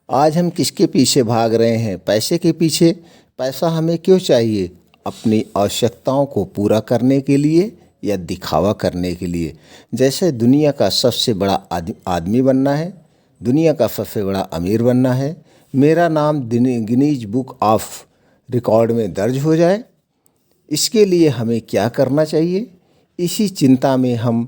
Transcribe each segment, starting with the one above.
आज हम किसके पीछे भाग रहे हैं? पैसे के पीछे। पैसा हमें क्यों चाहिए? अपनी आवश्यकताओं को पूरा करने के लिए या दिखावा करने के लिए। जैसे दुनिया का सबसे बड़ा आदमी बनना है, दुनिया का सबसे बड़ा अमीर बनना है, मेरा नाम गिनीज बुक ऑफ रिकॉर्ड में दर्ज हो जाए, इसके लिए हमें क्या करना चाहिए? इसी चिंता में हम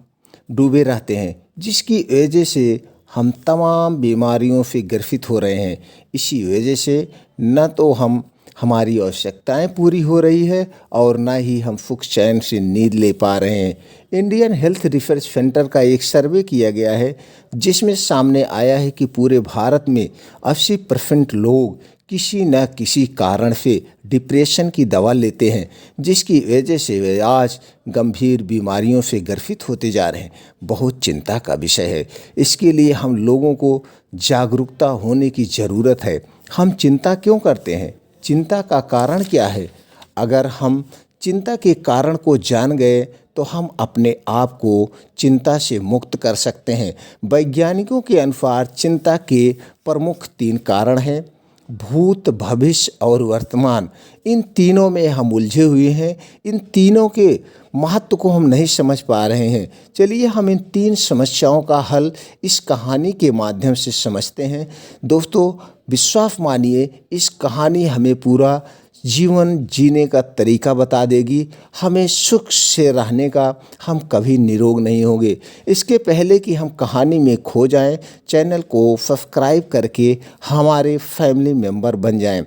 डूबे रहते हैं, जिसकी वजह से हम तमाम बीमारियों से ग्रसित हो रहे हैं। इसी वजह से न तो हमारी आवश्यकताएं पूरी हो रही है और न ही हम सुख चैन से नींद ले पा रहे हैं। इंडियन हेल्थ रिसर्च सेंटर का एक सर्वे किया गया है, जिसमें सामने आया है कि पूरे भारत में 80% लोग किसी न किसी कारण से डिप्रेशन की दवा लेते हैं, जिसकी वजह से वे आज गंभीर बीमारियों से ग्रसित होते जा रहे हैं। बहुत चिंता का विषय है। इसके लिए हम लोगों को जागरूकता होने की ज़रूरत है। हम चिंता क्यों करते हैं? चिंता का कारण क्या है? अगर हम चिंता के कारण को जान गए तो हम अपने आप को चिंता से मुक्त कर सकते हैं। वैज्ञानिकों के अनुसार चिंता के प्रमुख 3 कारण हैं: भूत, भविष्य और वर्तमान। इन तीनों में हम उलझे हुए हैं। इन तीनों के महत्व को हम नहीं समझ पा रहे हैं। चलिए हम इन 3 समस्याओं का हल इस कहानी के माध्यम से समझते हैं। दोस्तों, विश्वास मानिए, इस कहानी हमें पूरा जीवन जीने का तरीका बता देगी। हमें सुख से रहने का हम कभी निरोग नहीं होंगे। इसके पहले कि हम कहानी में खो जाएं, चैनल को सब्सक्राइब करके हमारे फैमिली मेंबर बन जाएं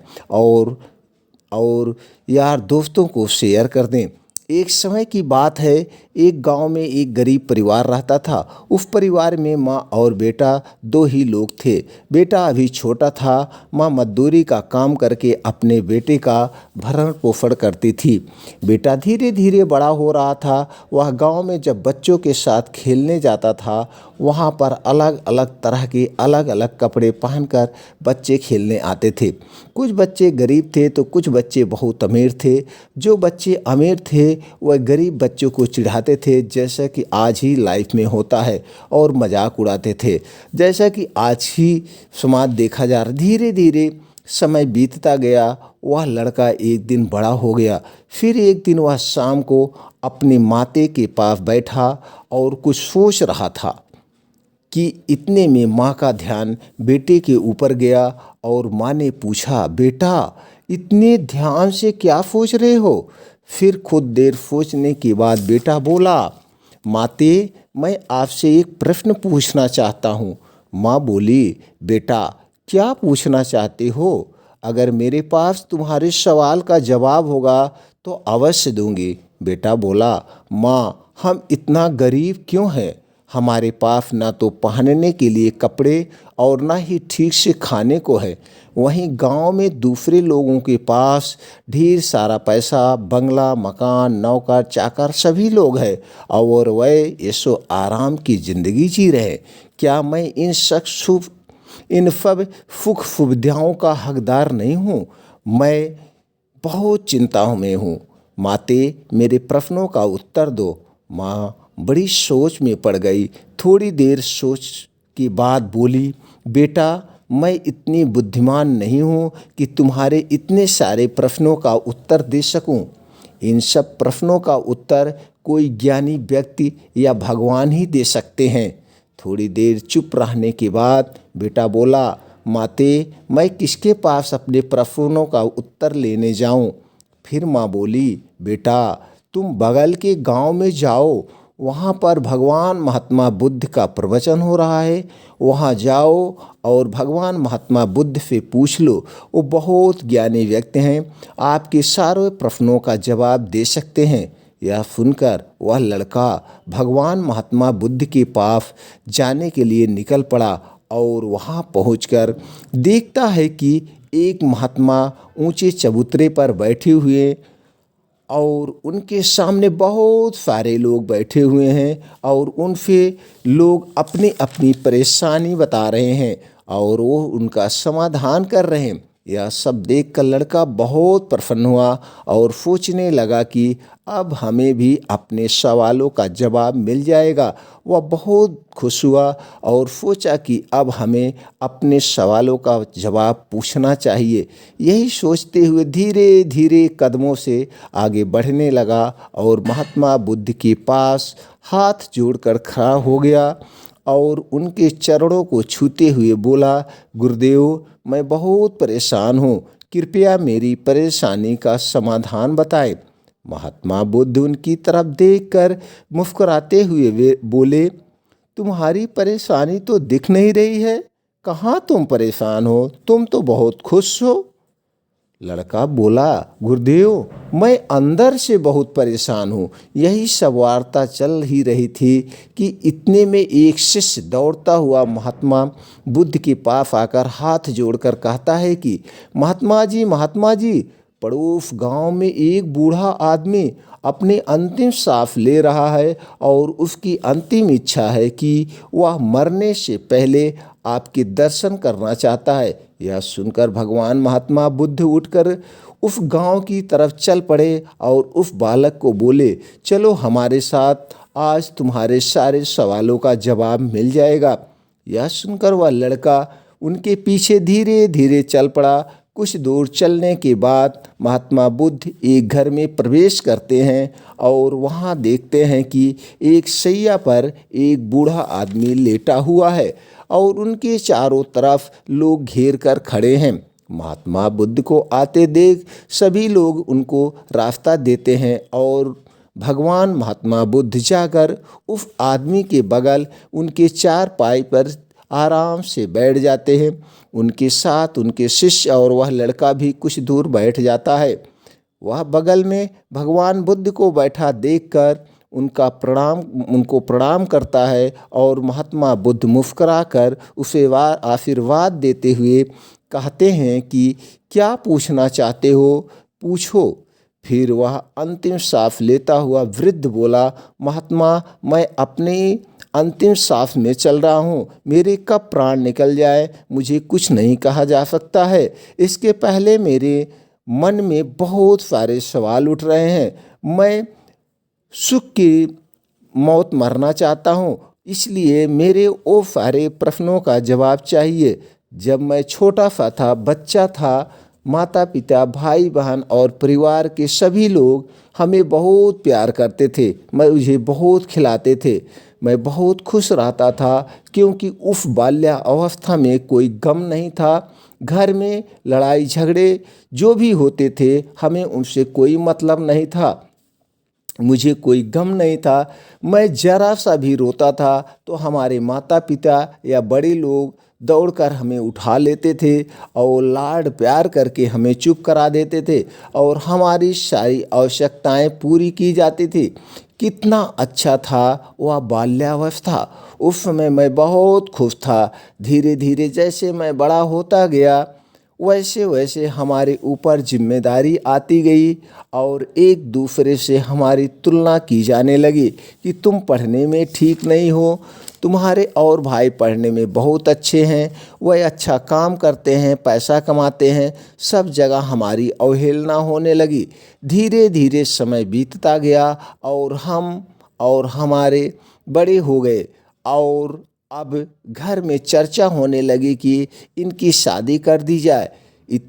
और यार दोस्तों को शेयर कर दें। एक समय की बात है, एक गांव में एक गरीब परिवार रहता था। उस परिवार में माँ और बेटा 2 ही लोग थे। बेटा अभी छोटा था। माँ मजदूरी का काम करके अपने बेटे का भरण पोषण करती थी। बेटा धीरे धीरे बड़ा हो रहा था। वह गांव में जब बच्चों के साथ खेलने जाता था, वहाँ पर अलग अलग तरह के अलग अलग कपड़े पहनकर बच्चे खेलने आते थे। कुछ बच्चे गरीब थे तो कुछ बच्चे बहुत अमीर थे। जो बच्चे अमीर थे वह गरीब बच्चों को चिढ़ाते थे, जैसा कि आज ही लाइफ में होता है, और मजाक उड़ाते थे, जैसा कि आज ही समाज देखा जा रहा। धीरे धीरे समय बीतता गया। वह लड़का एक दिन बड़ा हो गया। फिर एक दिन वह शाम को अपनी माते के पास बैठा और कुछ सोच रहा था कि इतने में माँ का ध्यान बेटे के ऊपर गया और माँ ने पूछा, बेटा इतने ध्यान से क्या सोच रहे हो? फिर खुद देर सोचने के बाद बेटा बोला, माते मैं आपसे एक प्रश्न पूछना चाहता हूँ। माँ बोली, बेटा क्या पूछना चाहते हो? अगर मेरे पास तुम्हारे सवाल का जवाब होगा तो अवश्य दूंगी। बेटा बोला, माँ हम इतना गरीब क्यों हैं? हमारे पास ना तो पहनने के लिए कपड़े और ना ही ठीक से खाने को है। वहीं गांव में दूसरे लोगों के पास ढेर सारा पैसा, बंगला, मकान, नौकर, चाकर सभी लोग हैं और वह ऐशो आराम की ज़िंदगी जी रहे। क्या मैं इन सब सुख सुविधाओं का हकदार नहीं हूँ? मैं बहुत चिंताओं में हूँ। माते मेरे प्रश्नों का उत्तर दो। माँ बड़ी सोच में पड़ गई। थोड़ी देर सोच के बाद बोली, बेटा मैं इतनी बुद्धिमान नहीं हूँ कि तुम्हारे इतने सारे प्रश्नों का उत्तर दे सकूँ। इन सब प्रश्नों का उत्तर कोई ज्ञानी व्यक्ति या भगवान ही दे सकते हैं। थोड़ी देर चुप रहने के बाद बेटा बोला, माते मैं किसके पास अपने प्रश्नों का उत्तर लेने जाऊं? फिर माँ बोली, बेटा तुम बगल के गांव में जाओ, वहाँ पर भगवान महात्मा बुद्ध का प्रवचन हो रहा है। वहाँ जाओ और भगवान महात्मा बुद्ध से पूछ लो। वो बहुत ज्ञानी व्यक्ति हैं, आपके सारे प्रश्नों का जवाब दे सकते हैं। यह सुनकर वह लड़का भगवान महात्मा बुद्ध के पास जाने के लिए निकल पड़ा और वहाँ पहुंचकर देखता है कि एक महात्मा ऊंचे चबूतरे पर बैठे हुए और उनके सामने बहुत सारे लोग बैठे हुए हैं और उनसे लोग अपनी अपनी परेशानी बता रहे हैं और वो उनका समाधान कर रहे हैं। यह सब देखकर लड़का बहुत प्रसन्न हुआ और सोचने लगा कि अब हमें भी अपने सवालों का जवाब मिल जाएगा। वह बहुत खुश हुआ और सोचा कि अब हमें अपने सवालों का जवाब पूछना चाहिए। यही सोचते हुए धीरे धीरे कदमों से आगे बढ़ने लगा और महात्मा बुद्ध के पास हाथ जोड़कर खड़ा हो गया और उनके चरणों को छूते हुए बोला, गुरुदेव, मैं बहुत परेशान हूँ, कृपया मेरी परेशानी का समाधान बताएं। महात्मा बुद्ध उनकी तरफ देखकर मुस्कुराते हुए वे बोले, तुम्हारी परेशानी तो दिख नहीं रही है, कहाँ तुम परेशान हो, तुम तो बहुत खुश हो। लड़का बोला, गुरुदेव, मैं अंदर से बहुत परेशान हूँ। यही सब वार्ता चल ही रही थी कि इतने में एक शिष्य दौड़ता हुआ महात्मा बुद्ध के पास आकर हाथ जोड़कर कहता है कि महात्मा जी, पड़ोस गांव में एक बूढ़ा आदमी अपने अंतिम सांस ले रहा है और उसकी अंतिम इच्छा है कि वह मरने से पहले आपके दर्शन करना चाहता है। यह सुनकर भगवान महात्मा बुद्ध उठकर उस गांव की तरफ चल पड़े और उस बालक को बोले, चलो हमारे साथ, आज तुम्हारे सारे सवालों का जवाब मिल जाएगा। यह सुनकर वह लड़का उनके पीछे धीरे धीरे चल पड़ा। कुछ दूर चलने के बाद महात्मा बुद्ध एक घर में प्रवेश करते हैं और वहाँ देखते हैं कि एक शैया पर एक बूढ़ा आदमी लेटा हुआ है और उनके चारों तरफ लोग घेर कर खड़े हैं। महात्मा बुद्ध को आते देख सभी लोग उनको रास्ता देते हैं और भगवान महात्मा बुद्ध जाकर उस आदमी के बगल उनके चारपाई पर आराम से बैठ जाते हैं। उनके साथ उनके शिष्य और वह लड़का भी कुछ दूर बैठ जाता है। वह बगल में भगवान बुद्ध को बैठा देखकर उनको प्रणाम करता है और महात्मा बुद्ध मुस्कुराकर उसे आशीर्वाद देते हुए कहते हैं कि क्या पूछना चाहते हो, पूछो। फिर वह अंतिम सांस लेता हुआ वृद्ध बोला, महात्मा, मैं अपनी अंतिम सांस में चल रहा हूँ, मेरे कब प्राण निकल जाए मुझे कुछ नहीं कहा जा सकता है। इसके पहले मेरे मन में बहुत सारे सवाल उठ रहे हैं। मैं सुख की मौत मरना चाहता हूँ, इसलिए मेरे वो सारे प्रश्नों का जवाब चाहिए। जब मैं छोटा सा था, बच्चा था, माता पिता, भाई बहन और परिवार के सभी लोग हमें बहुत प्यार करते थे, मुझे बहुत खिलाते थे, मैं बहुत खुश रहता था क्योंकि उस बाल्यावस्था में कोई गम नहीं था। घर में लड़ाई झगड़े जो भी होते थे हमें उनसे कोई मतलब नहीं था, मुझे कोई गम नहीं था। मैं जरा सा भी रोता था तो हमारे माता पिता या बड़े लोग दौड़कर हमें उठा लेते थे और लाड प्यार करके हमें चुप करा देते थे और हमारी सारी आवश्यकताएं पूरी की जाती थी। कितना अच्छा था वह बाल्यावस्था। उस समय मैं बहुत खुश था। धीरे धीरे जैसे मैं बड़ा होता गया वैसे वैसे हमारे ऊपर जिम्मेदारी आती गई और एक दूसरे से हमारी तुलना की जाने लगी कि तुम पढ़ने में ठीक नहीं हो, तुम्हारे और भाई पढ़ने में बहुत अच्छे हैं, वह अच्छा काम करते हैं, पैसा कमाते हैं। सब जगह हमारी अवहेलना होने लगी। धीरे धीरे समय बीतता गया और हम और हमारे बड़े हो गए और अब घर में चर्चा होने लगी कि इनकी शादी कर दी जाए।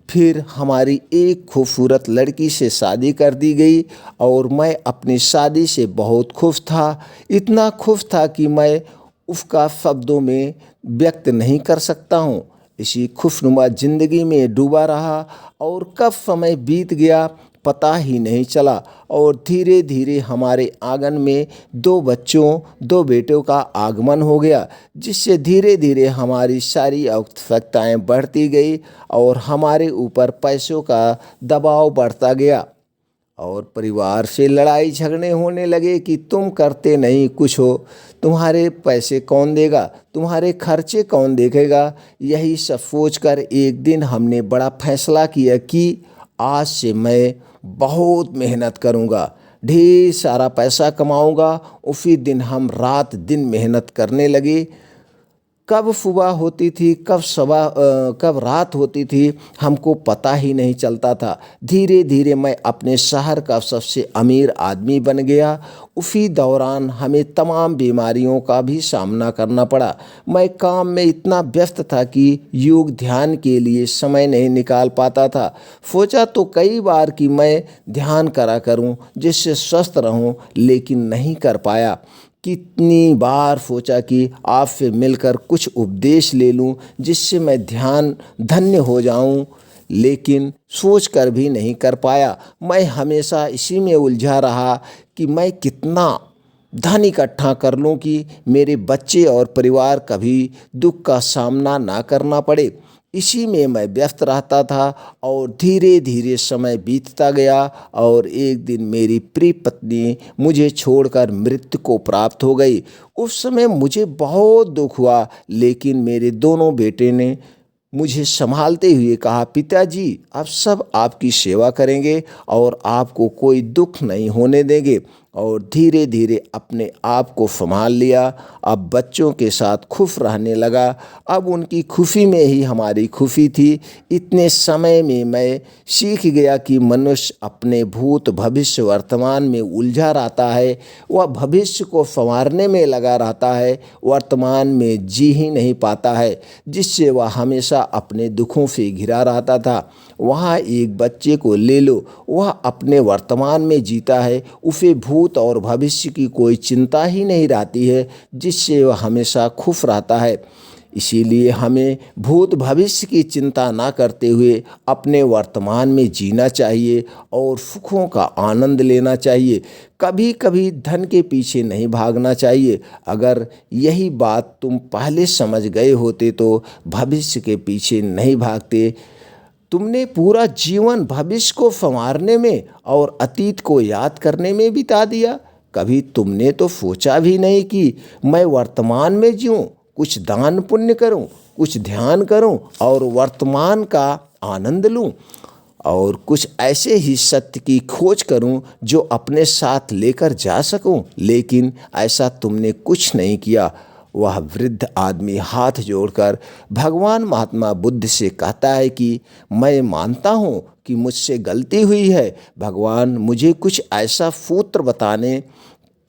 फिर हमारी एक खूबसूरत लड़की से शादी कर दी गई और मैं अपनी शादी से बहुत खुश था। इतना खुश था कि मैं उसका शब्दों में व्यक्त नहीं कर सकता हूँ। इसी खुशनुमा ज़िंदगी में डूबा रहा और कब समय बीत गया पता ही नहीं चला और धीरे धीरे हमारे आंगन में दो बेटों का आगमन हो गया, जिससे धीरे धीरे हमारी सारी आवश्यकताएं बढ़ती गई और हमारे ऊपर पैसों का दबाव बढ़ता गया और परिवार से लड़ाई झगड़े होने लगे कि तुम करते नहीं कुछ हो, तुम्हारे पैसे कौन देगा, तुम्हारे खर्चे कौन देखेगा। यही सब सोचकर एक दिन हमने बड़ा फैसला किया कि आज से मैं बहुत मेहनत करूँगा, ढेर सारा पैसा कमाऊँगा। उसी दिन हम रात दिन मेहनत करने लगे। कब सुबह होती थी, कब रात होती थी, हमको पता ही नहीं चलता था। धीरे धीरे मैं अपने शहर का सबसे अमीर आदमी बन गया। उसी दौरान हमें तमाम बीमारियों का भी सामना करना पड़ा। मैं काम में इतना व्यस्त था कि योग ध्यान के लिए समय नहीं निकाल पाता था। सोचा तो कई बार कि मैं ध्यान करा करूं जिससे स्वस्थ रहूं, लेकिन नहीं कर पाया। कितनी बार सोचा कि आपसे मिलकर कुछ उपदेश ले लूं जिससे मैं ध्यान धन्य हो जाऊं, लेकिन सोच कर भी नहीं कर पाया। मैं हमेशा इसी में उलझा रहा कि मैं कितना धन इकट्ठा कर लूं कि मेरे बच्चे और परिवार कभी दुख का सामना ना करना पड़े। इसी में मैं व्यस्त रहता था और धीरे धीरे समय बीतता गया और एक दिन मेरी प्रिय पत्नी मुझे छोड़कर मृत्यु को प्राप्त हो गई। उस समय मुझे बहुत दुख हुआ, लेकिन मेरे दोनों बेटे ने मुझे संभालते हुए कहा, पिताजी अब सब आपकी सेवा करेंगे और आपको कोई दुख नहीं होने देंगे। और धीरे धीरे अपने आप को संभाल लिया। अब बच्चों के साथ खुश रहने लगा। अब उनकी खुशी में ही हमारी खुशी थी। इतने समय में मैं सीख गया कि मनुष्य अपने भूत भविष्य वर्तमान में उलझा रहता है। वह भविष्य को संवारने में लगा रहता है, वर्तमान में जी ही नहीं पाता है, जिससे वह हमेशा अपने दुखों से घिरा रहता था। वहाँ एक बच्चे को ले लो, वह अपने वर्तमान में जीता है, उसे भूत और भविष्य की कोई चिंता ही नहीं रहती है, जिससे वह हमेशा खुश रहता है। इसीलिए हमें भूत भविष्य की चिंता ना करते हुए अपने वर्तमान में जीना चाहिए और सुखों का आनंद लेना चाहिए। कभी कभी धन के पीछे नहीं भागना चाहिए। अगर यही बात तुम पहले समझ गए होते तो भविष्य के पीछे नहीं भागते। तुमने पूरा जीवन भविष्य को संवारने में और अतीत को याद करने में बिता दिया। कभी तुमने तो सोचा भी नहीं कि मैं वर्तमान में जीऊँ, कुछ दान पुण्य करूं, कुछ ध्यान करूं और वर्तमान का आनंद लूं और कुछ ऐसे ही सत्य की खोज करूं जो अपने साथ लेकर जा सकूं। लेकिन ऐसा तुमने कुछ नहीं किया। वह वृद्ध आदमी हाथ जोड़कर भगवान महात्मा बुद्ध से कहता है कि मैं मानता हूँ कि मुझसे गलती हुई है। भगवान मुझे कुछ ऐसा सूत्र बताने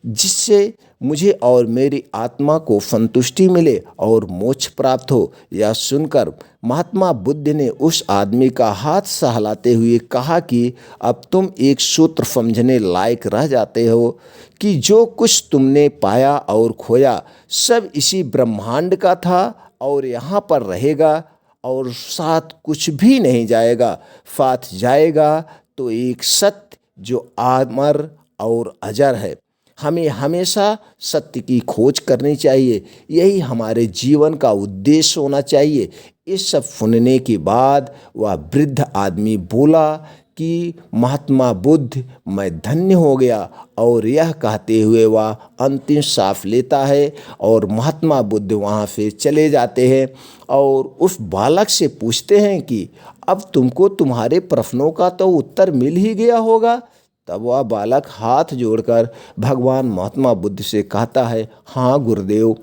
जिससे मुझे और मेरी आत्मा को संतुष्टि मिले और मोक्ष प्राप्त हो। यह सुनकर महात्मा बुद्ध ने उस आदमी का हाथ सहलाते हुए कहा कि अब तुम एक सूत्र समझने लायक रह जाते हो कि जो कुछ तुमने पाया और खोया सब इसी ब्रह्मांड का था और यहाँ पर रहेगा और साथ कुछ भी नहीं जाएगा। साथ जाएगा तो एक सत्य जो अमर और अजर है। हमें हमेशा सत्य की खोज करनी चाहिए। यही हमारे जीवन का उद्देश्य होना चाहिए। इस सब सुनने के बाद वह वृद्ध आदमी बोला कि महात्मा बुद्ध मैं धन्य हो गया। और यह कहते हुए वह अंतिम सांस लेता है और महात्मा बुद्ध वहाँ से चले जाते हैं और उस बालक से पूछते हैं कि अब तुमको तुम्हारे प्रश्नों का तो उत्तर मिल ही गया होगा। तब वह बालक हाथ जोड़कर भगवान महात्मा बुद्ध से कहता है, हाँ गुरुदेव।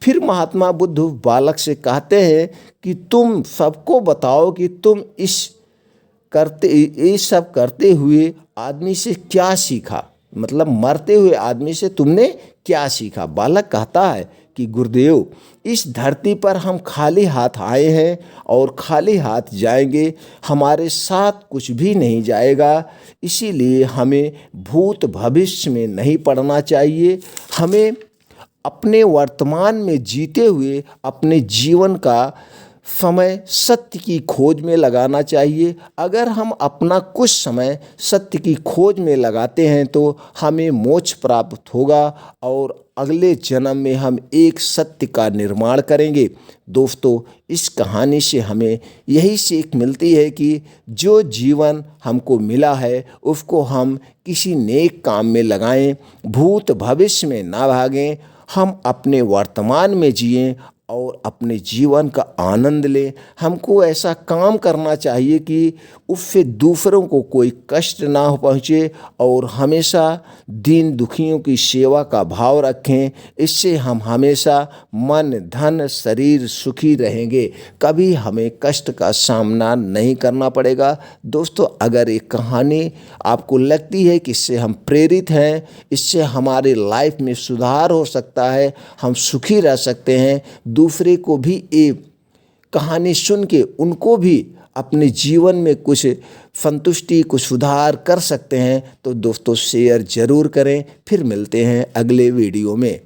फिर महात्मा बुद्ध बालक से कहते हैं कि तुम सबको बताओ कि तुम ये सब करते हुए आदमी से क्या सीखा, मतलब मरते हुए आदमी से तुमने क्या सीखा। बालक कहता है कि गुरुदेव इस धरती पर हम खाली हाथ आए हैं और खाली हाथ जाएंगे, हमारे साथ कुछ भी नहीं जाएगा। इसीलिए हमें भूत भविष्य में नहीं पड़ना चाहिए। हमें अपने वर्तमान में जीते हुए अपने जीवन का समय सत्य की खोज में लगाना चाहिए। अगर हम अपना कुछ समय सत्य की खोज में लगाते हैं तो हमें मोक्ष प्राप्त होगा और अगले जन्म में हम एक सत्य का निर्माण करेंगे। दोस्तों, इस कहानी से हमें यही सीख मिलती है कि जो जीवन हमको मिला है उसको हम किसी नेक काम में लगाएं, भूत भविष्य में ना भागें। हम अपने वर्तमान में जिएं और अपने जीवन का आनंद लें। हमको ऐसा काम करना चाहिए कि उससे दूसरों को कोई कष्ट ना हो पहुँचे और हमेशा दीन दुखियों की सेवा का भाव रखें। इससे हम हमेशा मन धन शरीर सुखी रहेंगे, कभी हमें कष्ट का सामना नहीं करना पड़ेगा। दोस्तों, अगर ये कहानी आपको लगती है कि इससे हम प्रेरित हैं, इससे हमारे लाइफ में सुधार हो सकता है, हम सुखी रह सकते हैं, दूसरे को भी ये कहानी सुन के उनको भी अपने जीवन में कुछ संतुष्टि कुछ सुधार कर सकते हैं, तो दोस्तों शेयर ज़रूर करें। फिर मिलते हैं अगले वीडियो में।